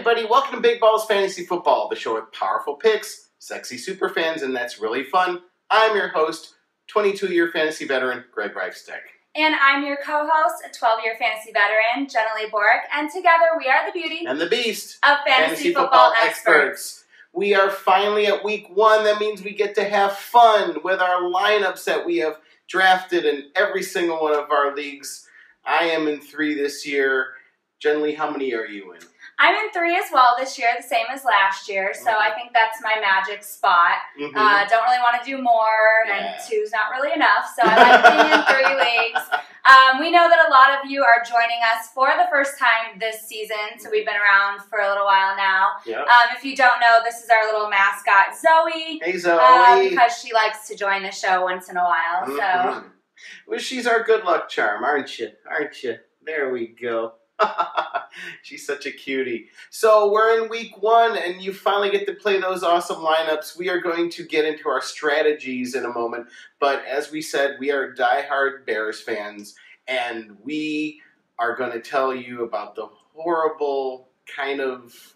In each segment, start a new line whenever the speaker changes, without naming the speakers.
everybody, welcome to Big Balls Fantasy Football, the show with powerful picks, sexy super fans, and that's really fun. I'm your host, 22-year fantasy veteran, Greg Reifsteck.
And I'm your co-host, a 12-year fantasy veteran, Jenilee, and together we are the beauty
and the beast
of fantasy football experts.
We are finally at week 1. That means we get to have fun with our lineups that we have drafted in every single one of our leagues. I am in 3 this year. Jenilee, how many are you in?
I'm in 3 as well this year, the same as last year, so I think that's my magic spot. Don't really want to do more, and 2's not really enough, so I like being in 3 leagues. We know that a lot of you are joining us for the first time this season, so we've been around for a little while now.
Yep.
If you don't know, this is our little mascot, Zoe.
Hey, Zoe.
Because she likes to join the show once in a while, so.
Well, she's our good luck charm, aren't you? Aren't you? There we go. She's such a cutie. So we're in week 1, and you finally get to play those awesome lineups. We are going to get into our strategies in a moment, but as we said, we are diehard Bears fans, and we are going to tell you about the horrible kind of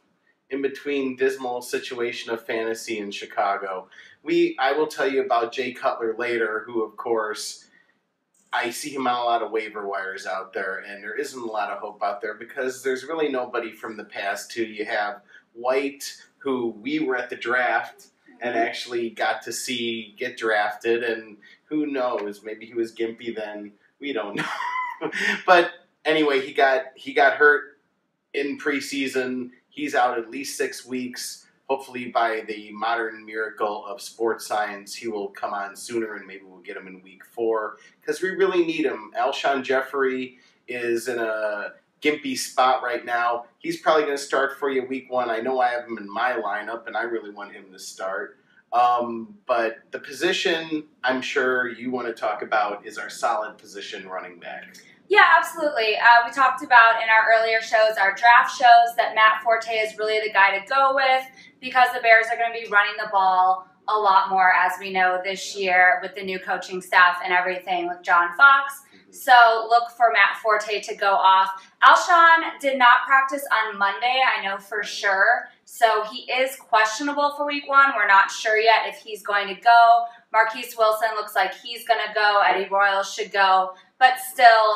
in-between dismal situation of fantasy in Chicago. I will tell you about Jay Cutler later, who, of course, I see him on a lot of waiver wires out there, and there isn't a lot of hope out there because there's really nobody from the past too. You have White, who we were at the draft and actually got to see get drafted, and who knows, maybe he was gimpy then. We don't know. But anyway, he got hurt in preseason. He's out at least 6 weeks. Hopefully by the modern miracle of sports science, he will come on sooner, and maybe we'll get him in week 4 because we really need him. Alshon Jeffrey is in a gimpy spot right now. He's probably going to start for you week 1. I know I have him in my lineup, and I really want him to start. But the position I'm sure you want to talk about is our solid position running back.
Yeah, absolutely. We talked about in our earlier shows, our draft shows, that Matt Forte is really the guy to go with because the Bears are going to be running the ball a lot more, as we know, this year with the new coaching staff and everything with John Fox. So look for Matt Forte to go off. Alshon did not practice on Monday, I know for sure. So he is questionable for week 1. We're not sure yet if he's going to go. Marquise Wilson looks like he's going to go. Eddie Royal should go. But still,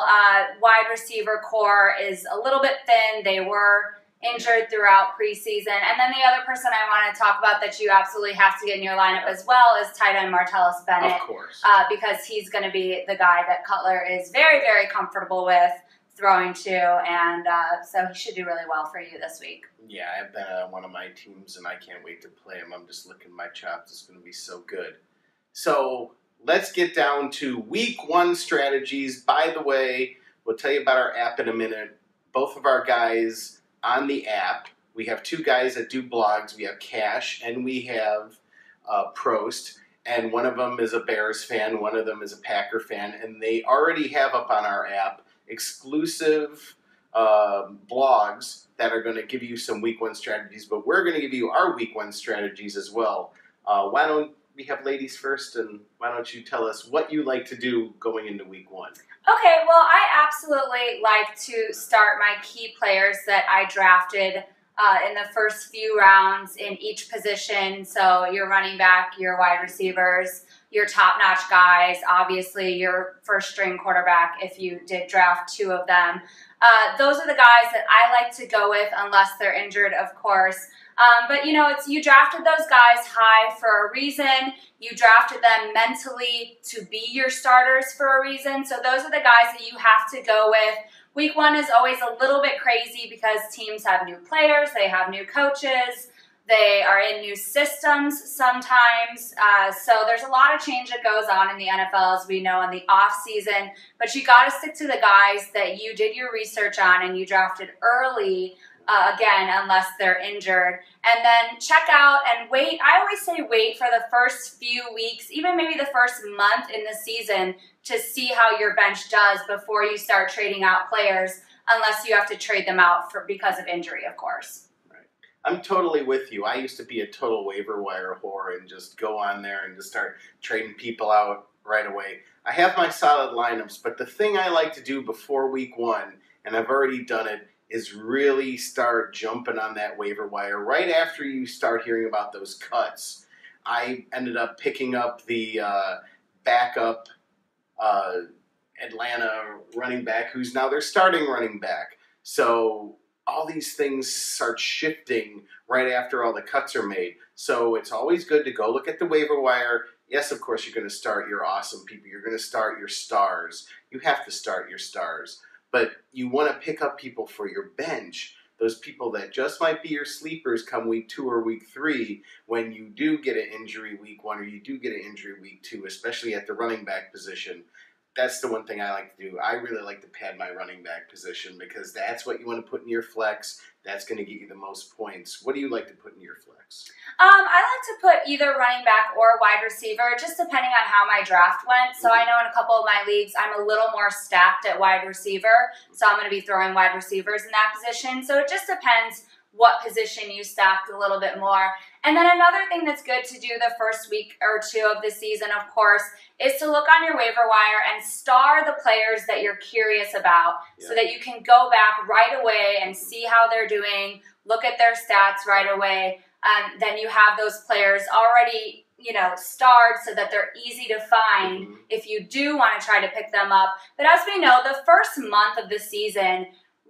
wide receiver core is a little bit thin. They were injured throughout preseason. And then the other person I want to talk about that you absolutely have to get in your lineup as well is tight end Martellus Bennett.
Of course.
Because he's going to be the guy that Cutler is very, very comfortable with throwing to. And so he should do really well for you this week.
Yeah, I've been on one of my teams, and I can't wait to play him. I'm just licking my chops. It's going to be so good. So let's get down to week 1 strategies. By the way, we'll tell you about our app in a minute. Both of our guys on the app, we have 2 guys that do blogs. We have Cash and we have Prost. And one of them is a Bears fan, one of them is a Packer fan. And they already have up on our app exclusive blogs that are going to give you some week 1 strategies. But we're going to give you our week 1 strategies as well. Why don't we have ladies first, and why don't you tell us what you like to do going into week 1?
Okay, well, I absolutely like to start my key players that I drafted in the first few rounds in each position. So your running back, your wide receivers, your top-notch guys, obviously your first-string quarterback if you did draft 2 of them. Those are the guys that I like to go with unless they're injured, of course. But, you know, you drafted those guys high for a reason. You drafted them mentally to be your starters for a reason. So those are the guys that you have to go with. Week 1 is always a little bit crazy because teams have new players. They have new coaches. They are in new systems sometimes. So there's a lot of change that goes on in the NFL, as we know, in the off season. But you got to stick to the guys that you did your research on and you drafted early. Again, unless they're injured. And then check out and wait. I always say wait for the first few weeks, even maybe the first month in the season to see how your bench does before you start trading out players, unless you have to trade them out because of injury, of course.
Right. I'm totally with you. I used to be a total waiver wire whore and just go on there and just start trading people out right away. I have my solid lineups, but the thing I like to do before week 1, and I've already done it, is really start jumping on that waiver wire right after you start hearing about those cuts. I ended up picking up the backup Atlanta running back, who's now their starting running back. So all these things start shifting right after all the cuts are made. So it's always good to go look at the waiver wire. Yes, of course, you're going to start your awesome people. You're going to start your stars. You have to start your stars. But you want to pick up people for your bench, those people that just might be your sleepers come week 2 or week 3 when you do get an injury week 1 or you do get an injury week 2, especially at the running back position. That's the one thing I like to do. I really like to pad my running back position because that's what you want to put in your flex. That's going to get you the most points. What do you like to put in your flex?
I like to put either running back or wide receiver, just depending on how my draft went. So I know in a couple of my leagues, I'm a little more stacked at wide receiver. So I'm going to be throwing wide receivers in that position. So it just depends what position you stacked a little bit more. And then another thing that's good to do the first week or 2 of the season, of course, is to look on your waiver wire and star the players that you're curious about so that you can go back right away and see how they're doing, look at their stats right away. Then you have those players already, starred so that they're easy to find if you do want to try to pick them up. But as we know, the first month of the season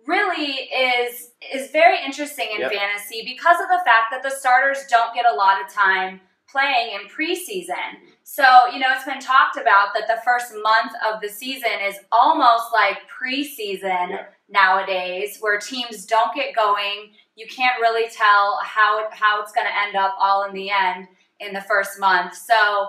really is very interesting in fantasy because of the fact that the starters don't get a lot of time playing in preseason. So, it's been talked about that the first month of the season is almost like preseason nowadays, where teams don't get going. You can't really tell how it's going to end up all in the end in the first month. So,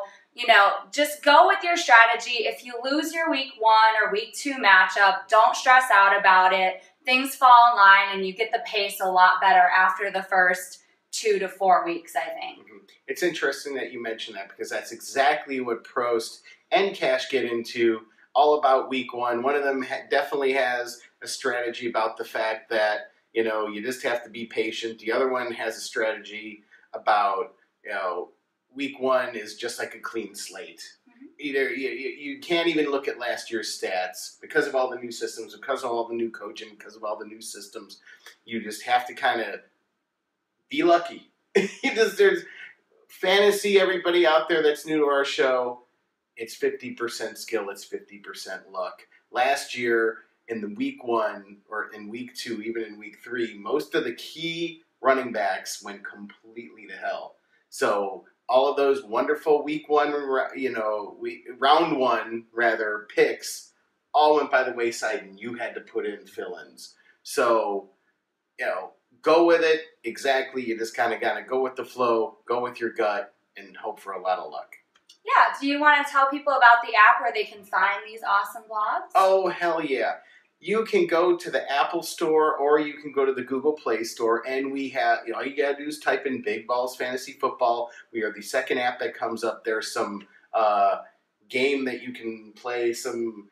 just go with your strategy. If you lose your week 1 or week 2 matchup, don't stress out about it. Things fall in line and you get the pace a lot better after the first 2 to 4 weeks, I think.
It's interesting that you mentioned that because that's exactly what Prost and Cash get into, all about week 1. One of them definitely has a strategy about the fact that, you just have to be patient. The other one has a strategy about, week 1 is just like a clean slate. Either you can't even look at last year's stats because of all the new systems, because of all the new coaching, because of all the new systems. You just have to kind of be lucky. There's fantasy, everybody out there that's new to our show, it's 50% skill, it's 50% luck. Last year, in the week 1 or in week 2, even in week 3, most of the key running backs went completely to hell. So all of those wonderful week 1, round 1 rather picks, all went by the wayside, and you had to put in fill-ins. So, go with it. Exactly. You just kind of got to go with the flow, go with your gut, and hope for a lot of luck.
Yeah. Do you want to tell people about the app where they can find these awesome blogs?
Oh, hell yeah. You can go to the Apple Store or you can go to the Google Play Store, and we have, all you got to do is type in Big Balls Fantasy Football. We are the second app that comes up. There's some game that you can play, some,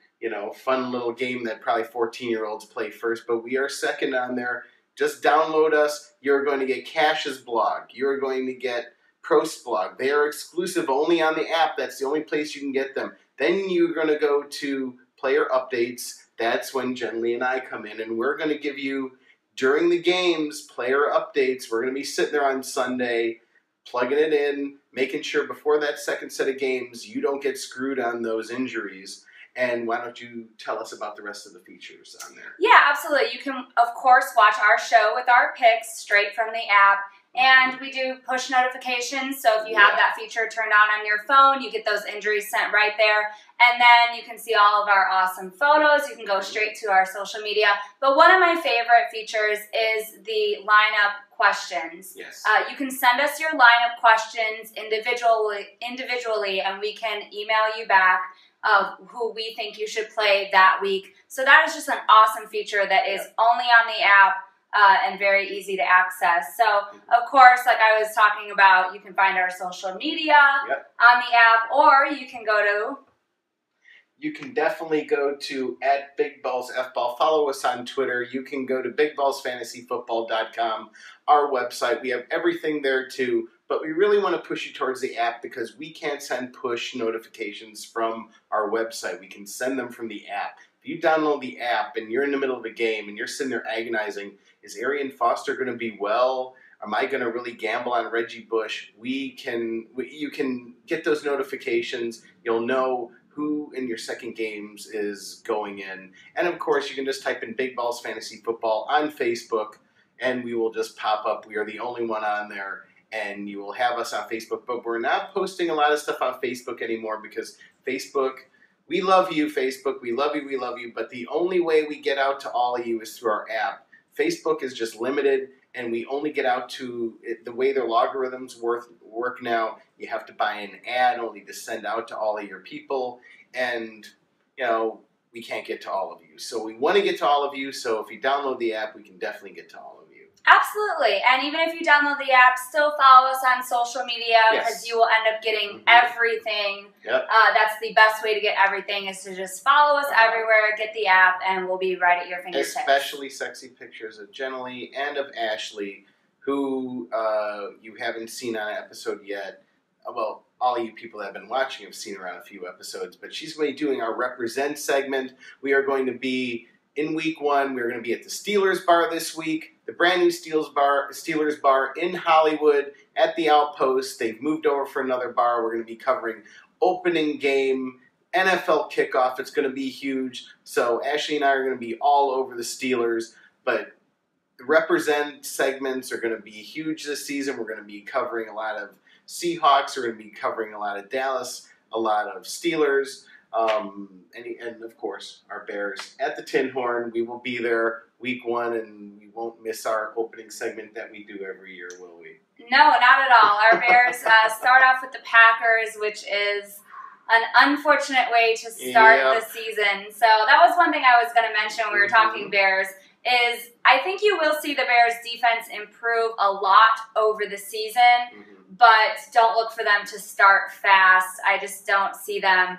fun little game that probably 14-year-olds play first, but we are second on there. Just download us. You're going to get Cash's blog. You're going to get Prost's blog. They are exclusive only on the app. That's the only place you can get them. Then you're going to go to Player Updates. That's when Jenilee and I come in, and we're going to give you, during the games, player updates. We're going to be sitting there on Sunday, plugging it in, making sure before that second set of games, you don't get screwed on those injuries. And why don't you tell us about the rest of the features on there?
Yeah, absolutely. You can, of course, watch our show with our picks straight from the app. And we do push notifications, so if you have that feature turned on your phone, you get those injuries sent right there. And then you can see all of our awesome photos. You can go straight to our social media. But one of my favorite features is the lineup questions.
Yes.
You can send us your lineup questions individually, and we can email you back who we think you should play that week. So that is just an awesome feature that is only on the app. And very easy to access. So, of course, like I was talking about, you can find our social media on the app, or you can go to...
You can definitely go to @BigBallsFBall. Follow us on Twitter. You can go to BigBallsFantasyFootball.com, our website. We have everything there, too. But we really want to push you towards the app because we can't send push notifications from our website. We can send them from the app. If you download the app and you're in the middle of a game and you're sitting there agonizing, is Arian Foster going to be well? Am I going to really gamble on Reggie Bush? You can get those notifications. You'll know who in your second games is going in. And of course, you can just type in Big Balls Fantasy Football on Facebook, and we will just pop up. We are the only one on there, and you will have us on Facebook. But we're not posting a lot of stuff on Facebook anymore because Facebook, we love you, Facebook. We love you. But the only way we get out to all of you is through our app. Facebook is just limited, and we only get out to it, the way their logarithms work now. You have to buy an ad only to send out to all of your people, and we can't get to all of you. So we want to get to all of you. So if you download the app, we can definitely get to all of you.
Absolutely. And even if you download the app, still follow us on social media because you will end up getting everything.
Yep.
That's the best way to get everything is to just follow us everywhere, get the app, and we'll be right at your fingertips.
Especially sexy pictures of Jenilee and of Ashley, who you haven't seen on an episode yet. Well, all of you people that have been watching have seen her on a few episodes, but she's going to be doing our Represent segment. We are going to be, in week 1, we're going to be at the Steelers Bar this week, the brand new Steelers Bar in Hollywood at the Outpost. They've moved over for another bar. We're going to be covering opening game, NFL kickoff. It's going to be huge. So Ashley and I are going to be all over the Steelers, but the Represent segments are going to be huge this season. We're going to be covering a lot of Seahawks. We're going to be covering a lot of Dallas, a lot of Steelers, and of course our Bears at the Tin Horn. We will be there week 1, and we won't miss our opening segment that we do every year, will we?
No, not at all. Our Bears start off with the Packers, which is an unfortunate way to start the season. So that was one thing I was going to mention when we were talking Bears, is I think you will see the Bears defense improve a lot over the season, but don't look for them to start fast. I just don't see them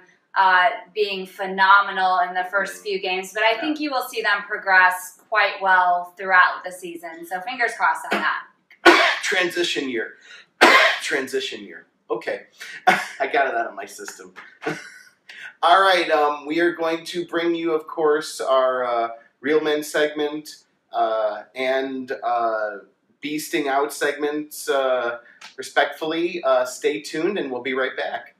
being phenomenal in the first few games, but I think you will see them progress quite well throughout the season. So fingers crossed on that.
Transition year. Okay. I got it out of my system. All right. We are going to bring you, of course, our Real Men segment and Beasting Out segments respectfully. Stay tuned, and we'll be right back.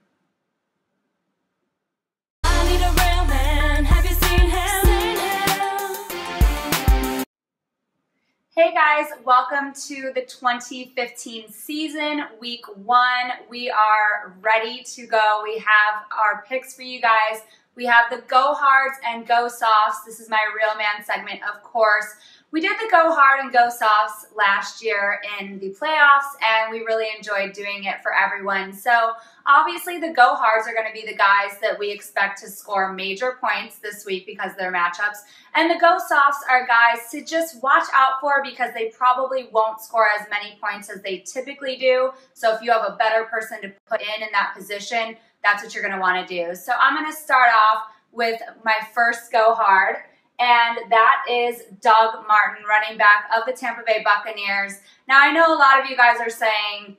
Hey guys, welcome to the 2015 season, week 1. We are ready to go. We have our picks for you guys. We have the Go Hards and Go Softs. This is my Real Man segment, of course. We did the Go Hard and Go Softs last year in the playoffs, and we really enjoyed doing it for everyone. So obviously the Go Hards are going to be the guys that we expect to score major points this week because of their matchups. And the Go Softs are guys to just watch out for because they probably won't score as many points as they typically do. So if you have a better person to put in that position, that's what you're going to want to do. So I'm going to start off with my first Go Hard, and that is Doug Martin, running back of the Tampa Bay Buccaneers. Now, I know a lot of you guys are saying,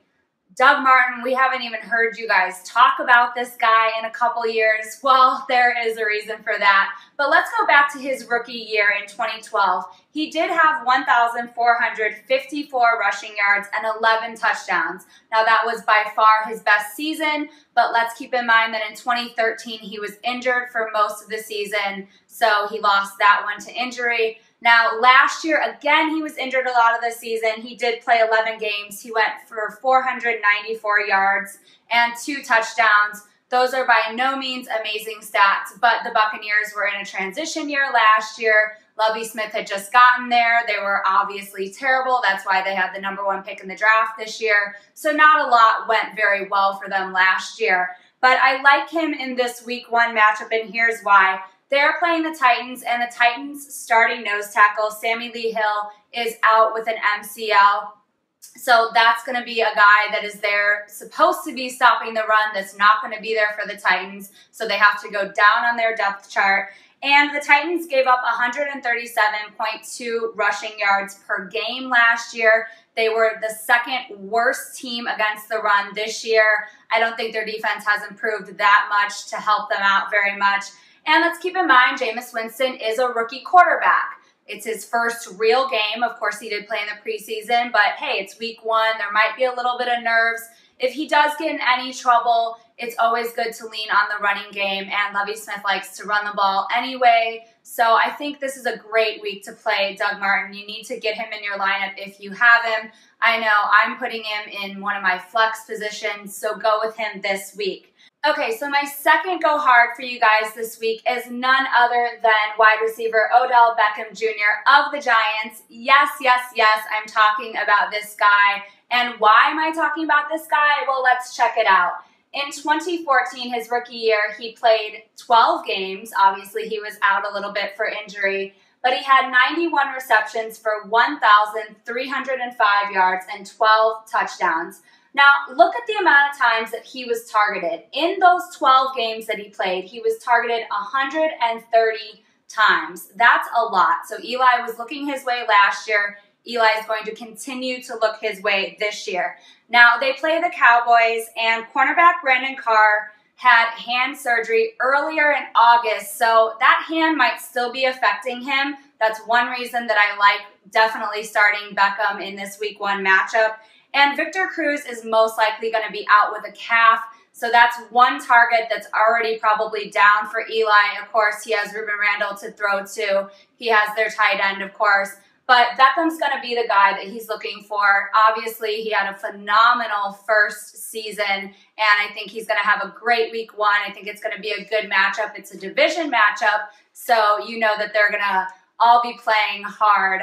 Doug Martin, we haven't even heard you guys talk about this guy in a couple years. Well, there is a reason for that. But let's go back to his rookie year in 2012. He did have 1,454 rushing yards and 11 touchdowns. Now, that was by far his best season, but let's keep in mind that in 2013, he was injured for most of the season, so he lost that one to injury. Now, last year, again, he was injured a lot of the season. He did play 11 games. He went for 494 yards and 2 touchdowns. Those are by no means amazing stats, but the Buccaneers were in a transition year last year. Lovie Smith had just gotten there. They were obviously terrible. That's why they had the #1 pick in the draft this year. So not a lot went very well for them last year. But I like him in this week 1 matchup, and here's why. They're playing the Titans, and the Titans' starting nose tackle, Sammy Lee Hill, is out with an MCL. So that's going to be a guy that is there, supposed to be stopping the run, that's not going to be there for the Titans. So they have to go down on their depth chart. And the Titans gave up 137.2 rushing yards per game last year. They were the second worst team against the run this year. I don't think their defense has improved that much to help them out very much. And let's keep in mind, Jameis Winston is a rookie quarterback. It's his first real game. Of course, he did play in the preseason, but hey, it's week 1. There might be a little bit of nerves. If he does get in any trouble, it's always good to lean on the running game, and Lovie Smith likes to run the ball anyway. So I think this is a great week to play Doug Martin. You need to get him in your lineup if you have him. I know I'm putting him in one of my flex positions, so go with him this week. Okay, so my second go hard for you guys this week is none other than wide receiver Odell Beckham Jr. of the Giants. Yes, I'm talking about this guy. And why am I talking about this guy? Well, let's check it out. In 2014, his rookie year, he played 12 games. Obviously, he was out a little bit for injury, but he had 91 receptions for 1,305 yards and 12 touchdowns. Now, look at the amount of times that he was targeted. In those 12 games that he played, he was targeted 130 times. That's a lot. So Eli was looking his way last year. Eli is going to continue to look his way this year. Now, they play the Cowboys, and cornerback Brandon Carr had hand surgery earlier in August, so that hand might still be affecting him. That's one reason that I like definitely starting Beckham in this week 1 matchup. And Victor Cruz is most likely going to be out with a calf, so that's one target that's already probably down for Eli. Of course, he has Ruben Randle to throw to. He has their tight end, of course. But Beckham's going to be the guy that he's looking for. Obviously, he had a phenomenal first season, and I think he's going to have a great week 1. I think it's going to be a good matchup. It's a division matchup, so you know that they're going to all be playing hard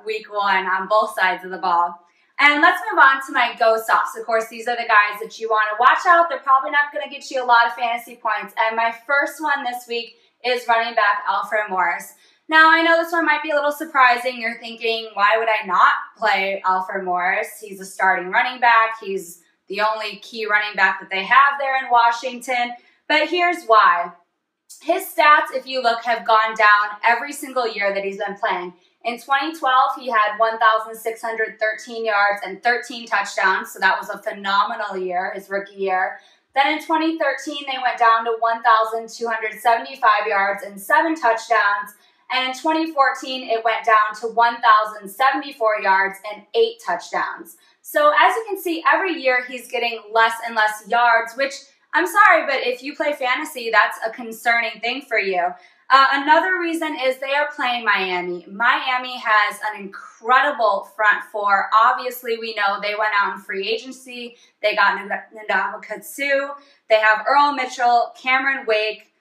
week 1 on both sides of the ball. And let's move on to my go softs. Of course, these are the guys that you want to watch out. They're probably not going to get you a lot of fantasy points. And my first one this week is running back Alfred Morris. Now, I know this one might be a little surprising. You're thinking, why would I not play Alfred Morris? He's a starting running back. He's the only key running back that they have there in Washington. But here's why. His stats, if you look, have gone down every single year that he's been playing. In 2012, he had 1,613 yards and 13 touchdowns, so that was a phenomenal year, his rookie year. Then in 2013, they went down to 1,275 yards and 7 touchdowns. And in 2014, it went down to 1,074 yards and 8 touchdowns. So as you can see, every year he's getting less and less yards, which I'm sorry, but if you play fantasy, that's a concerning thing for you. Another reason is they are playing Miami. Miami has an incredible front 4. Obviously, we know they went out in free agency. They got Ndamukong Suh. They have Earl Mitchell, Cameron Wake,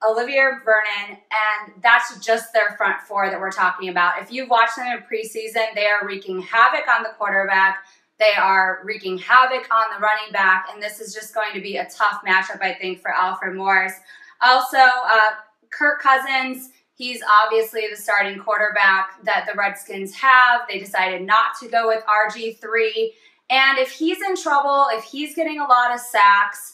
Olivier Vernon, and that's just their front 4 that we're talking about. If you've watched them in preseason, they are wreaking havoc on the quarterback. They are wreaking havoc on the running back, and this is just going to be a tough matchup, I think, for Alfred Morris. Also, Kirk Cousins, he's obviously the starting quarterback that the Redskins have. They decided not to go with RG3, and if he's in trouble, if he's getting a lot of sacks,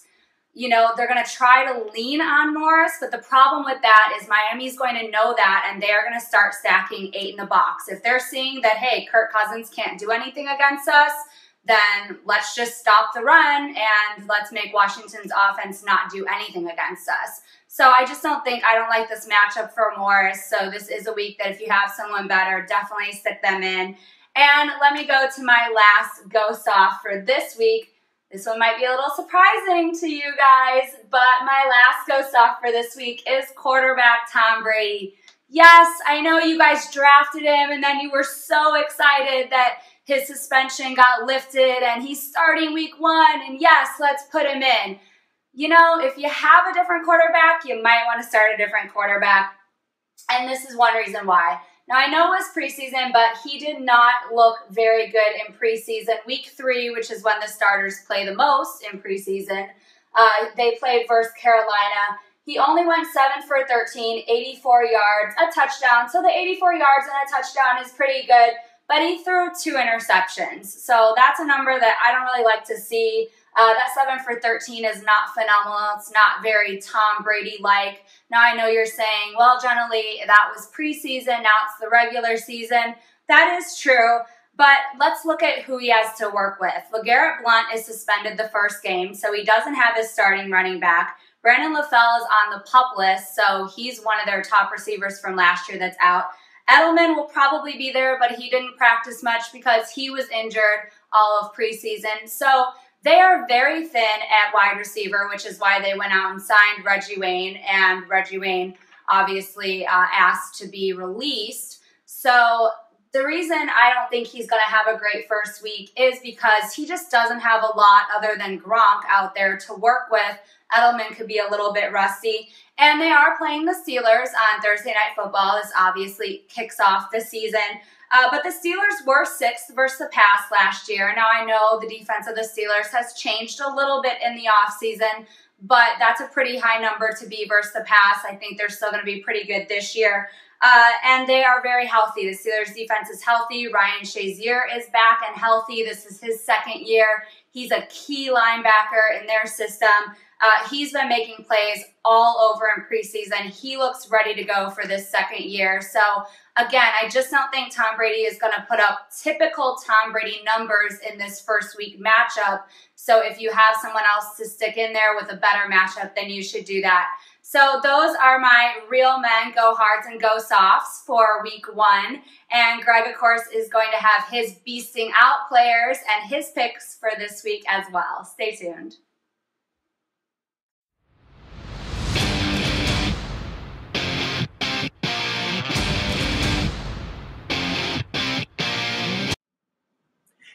you know, they're going to try to lean on Morris, but the problem with that is Miami's going to know that, and they're going to start stacking 8 in the box. If they're seeing that, hey, Kirk Cousins can't do anything against us, then let's just stop the run and let's make Washington's offense not do anything against us. So I don't like this matchup for Morris. So this is a week that if you have someone better, definitely stick them in. And let me go to my last go soft for this week. This one might be a little surprising to you guys, but my last go soft for this week is quarterback Tom Brady. Yes, I know you guys drafted him and then you were so excited that his suspension got lifted and he's starting week 1 and yes, let's put him in. You know, if you have a different quarterback, you might want to start a different quarterback. And this is one reason why. Now, I know it was preseason, but he did not look very good in preseason. Week 3, which is when the starters play the most in preseason, they played versus Carolina. He only went 7 for 13, 84 yards, a touchdown. So the 84 yards and a touchdown is pretty good, but he threw 2 interceptions. So that's a number that I don't really like to see. That 7 for 13 is not phenomenal. It's not very Tom Brady-like. Now, I know you're saying, well, Jenilee, that was preseason. Now it's the regular season. That is true, but let's look at who he has to work with. LeGarrette Blount is suspended the first game, so he doesn't have his starting running back. Brandon LaFell is on the PUP list, so he's one of their top receivers from last year that's out. Edelman will probably be there, but he didn't practice much because he was injured all of preseason. So they are very thin at wide receiver, which is why they went out and signed Reggie Wayne, and Reggie Wayne obviously asked to be released. So the reason I don't think he's going to have a great first week is because he just doesn't have a lot other than Gronk out there to work with. Edelman could be a little bit rusty. And they are playing the Steelers on Thursday Night Football. This obviously kicks off the season. But the Steelers were 6th versus the pass last year. Now, I know the defense of the Steelers has changed a little bit in the offseason, but that's a pretty high number to be versus the pass. I think they're still going to be pretty good this year. And they are very healthy. The Steelers defense is healthy. Ryan Shazier is back and healthy. This is his second year. He's a key linebacker in their system. He's been making plays all over in preseason. He looks ready to go for this second year. So, again, I just don't think Tom Brady is going to put up typical Tom Brady numbers in this first week matchup. So if you have someone else to stick in there with a better matchup, then you should do that. So those are my real men go hards and go softs for week 1. And Greg, of course, is going to have his beasting out players and his picks for this week as well. Stay tuned.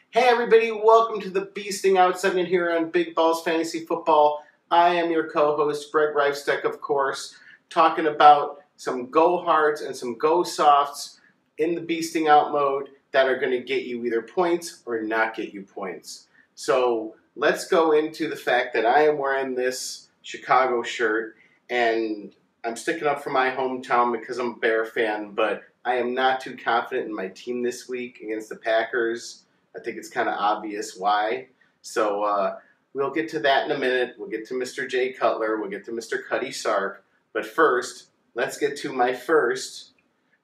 Hey everybody, welcome to the Beasting Out segment here on Big Balls Fantasy Football. I am your co-host, Greg Reifsteck, of course, talking about some go hards and some go softs in the Beasting Out mode that are going to get you either points or not get you points. So let's go into the fact that I am wearing this Chicago shirt, and I'm sticking up for my hometown because I'm a Bear fan, but I am not too confident in my team this week against the Packers. I think it's kind of obvious why. So we'll get to that in a minute. We'll get to Mr. Jay Cutler. We'll get to Mr. Cuddy Sark. But first, let's get to my first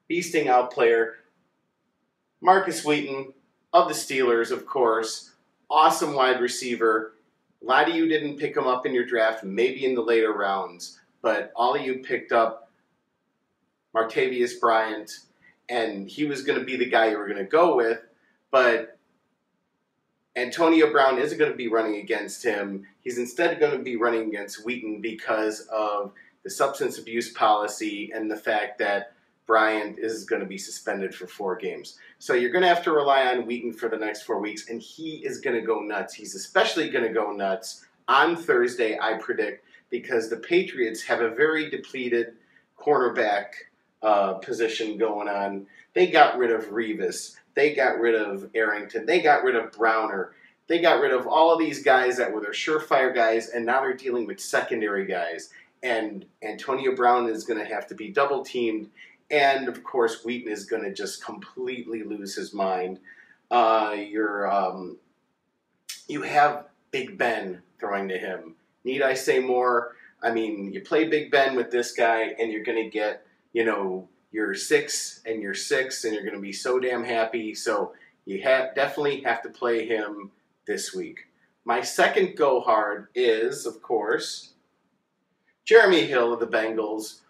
Beasting Out player, Marcus Wheaton of the Steelers, of course. Awesome wide receiver. A lot of you didn't pick him up in your draft, maybe in the later rounds. But all of you picked up Martavius Bryant, and he was going to be the guy you were going to go with. But Antonio Brown isn't going to be running against him. He's instead going to be running against Wheaton because of the substance abuse policy and the fact that Bryant is going to be suspended for 4 games. So you're going to have to rely on Wheaton for the next 4 weeks, and he is going to go nuts. He's especially going to go nuts on Thursday, I predict, because the Patriots have a very depleted cornerback position going on. They got rid of Revis. They got rid of Arrington. They got rid of Browner. They got rid of all of these guys that were their surefire guys, and now they're dealing with secondary guys. And Antonio Brown is going to have to be double-teamed. And, of course, Wheaton is going to just completely lose his mind. You have Big Ben throwing to him. Need I say more? I mean, you play Big Ben with this guy, and you're going to get, your 6 and your 6, and you're going to be so damn happy. So you definitely have to play him this week. My second go hard is, of course, Jeremy Hill of the Bengals,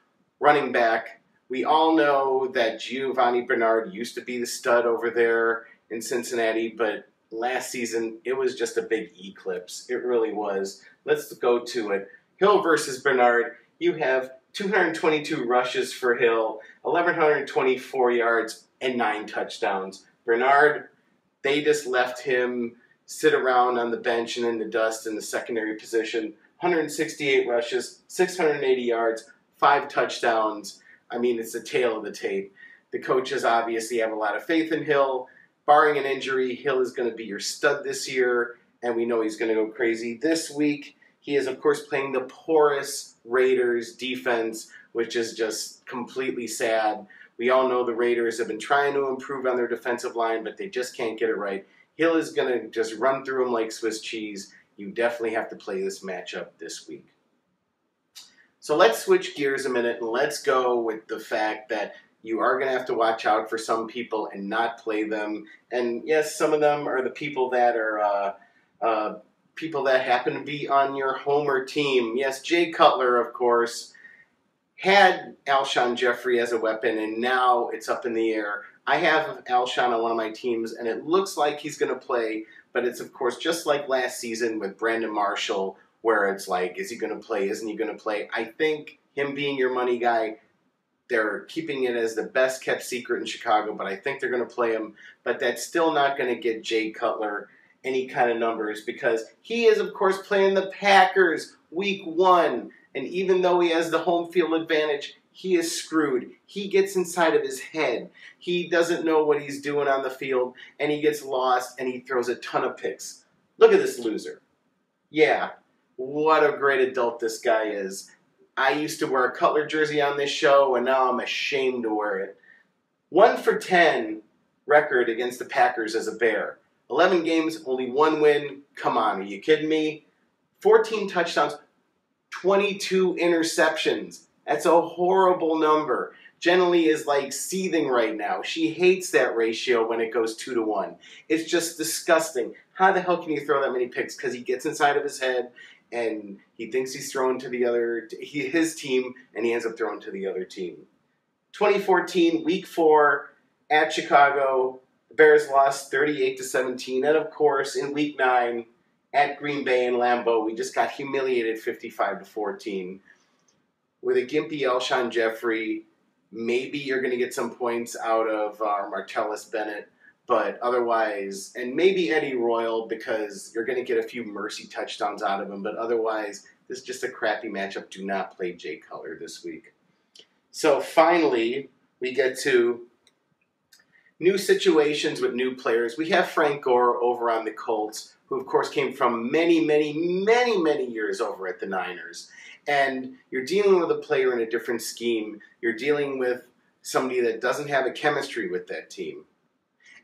running back. We all know that Giovanni Bernard used to be the stud over there in Cincinnati, but last season it was just a big eclipse. It really was. Let's go to it. Hill versus Bernard. You have 222 rushes for Hill, 1,124 yards, and 9 touchdowns. Bernard, they just left him sit around on the bench and in the dust in the secondary position. 168 rushes, 680 yards, 5 touchdowns. I mean, it's the tail of the tape. The coaches obviously have a lot of faith in Hill. Barring an injury, Hill is going to be your stud this year, and we know he's going to go crazy this week. He is, of course, playing the porous Raiders defense, which is just completely sad. We all know the Raiders have been trying to improve on their defensive line, but they just can't get it right. Hill is going to just run through them like Swiss cheese. You definitely have to play this matchup this week. So let's switch gears a minute, and let's go with the fact that you are going to have to watch out for some people and not play them. And yes, some of them are the people that are people that happen to be on your Homer team. Yes, Jay Cutler, of course, had Alshon Jeffrey as a weapon, and now it's up in the air. I have Alshon on one of my teams, and it looks like he's going to play, but it's, of course, just like last season with Brandon Marshall, where it's like, is he going to play, isn't he going to play? I think him being your money guy, they're keeping it as the best kept secret in Chicago, but I think they're going to play him. But that's still not going to get Jay Cutler any kind of numbers because he is, of course, playing the Packers week 1. And even though he has the home field advantage, he is screwed. He gets inside of his head. He doesn't know what he's doing on the field, and he gets lost, and he throws a ton of picks. Look at this loser. Yeah, what a great adult this guy is. I used to wear a Cutler jersey on this show, and now I'm ashamed to wear it. 1-for-10 record against the Packers as a Bear. 11 games, only 1 win. Come on, are you kidding me? 14 touchdowns, 22 interceptions. That's a horrible number. Jenilee is like seething right now. She hates that ratio when it goes 2-1. It's just disgusting. How the hell can you throw that many picks? Because he gets inside of his head and he thinks he's throwing to his team, and he ends up throwing to the other team. 2014, week 4 at Chicago. The Bears lost 38-17. And of course, in week 9 at Green Bay and Lambeau, we just got humiliated 55-14. With a gimpy Alshon Jeffrey, maybe you're going to get some points out of Martellus Bennett, but otherwise, and maybe Eddie Royal because you're going to get a few mercy touchdowns out of him, but otherwise, this is just a crappy matchup. Do not play Jay Cutler this week. So finally, we get to new situations with new players. We have Frank Gore over on the Colts, who of course came from many years over at the Niners. And you're dealing with a player in a different scheme. You're dealing with somebody that doesn't have a chemistry with that team.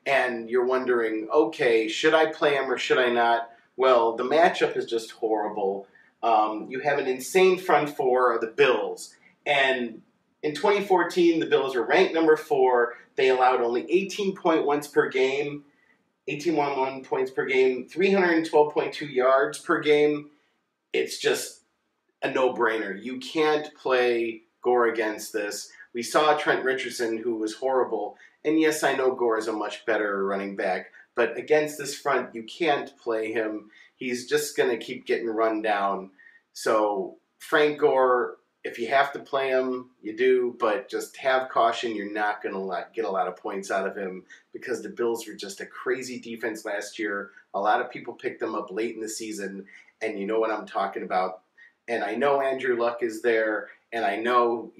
And you're wondering, okay, should I play him or should I not? Well, the matchup is just horrible. You have an insane front four of the Bills. And in 2014, the Bills were ranked number 4. They allowed only 18.1 per game, 18.1 points per game, 312.2 yards per game. It's just a no-brainer. You can't play Gore against this. We saw Trent Richardson, who was horrible. And yes, I know Gore is a much better running back. But against this front, you can't play him. He's just going to keep getting run down. So Frank Gore, if you have to play him, you do. But just have caution. You're not going to get a lot of points out of him because the Bills were just a crazy defense last year. A lot of people picked them up late in the season. And you know what I'm talking about. And I know Andrew Luck is there. And I know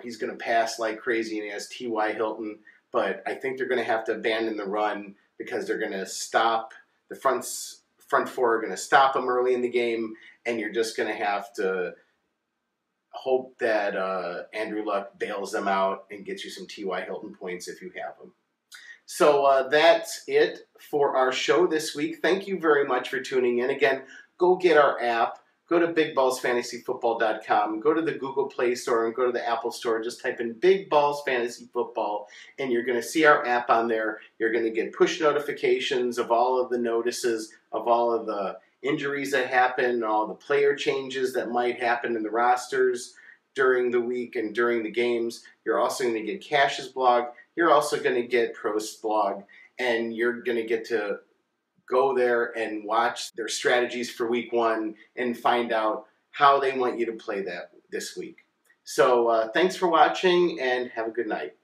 he's going to pass like crazy, and he has T.Y. Hilton, but I think they're going to have to abandon the run because they're going to stop the front four are going to stop him early in the game, and you're just going to have to hope that Andrew Luck bails them out and gets you some T.Y. Hilton points if you have them. So that's it for our show this week. Thank you very much for tuning in. Again, go get our app. Go to BigBallsFantasyFootball.com, go to the Google Play Store, and go to the Apple Store. Just type in Big Balls Fantasy Football, and you're going to see our app on there. You're going to get push notifications of all of the notices, of all of the injuries that happen, all the player changes that might happen in the rosters during the week and during the games. You're also going to get Cash's blog. You're also going to get Prost's blog, and you're going to get to go there and watch their strategies for week 1 and find out how they want you to play that this week. So thanks for watching and have a good night.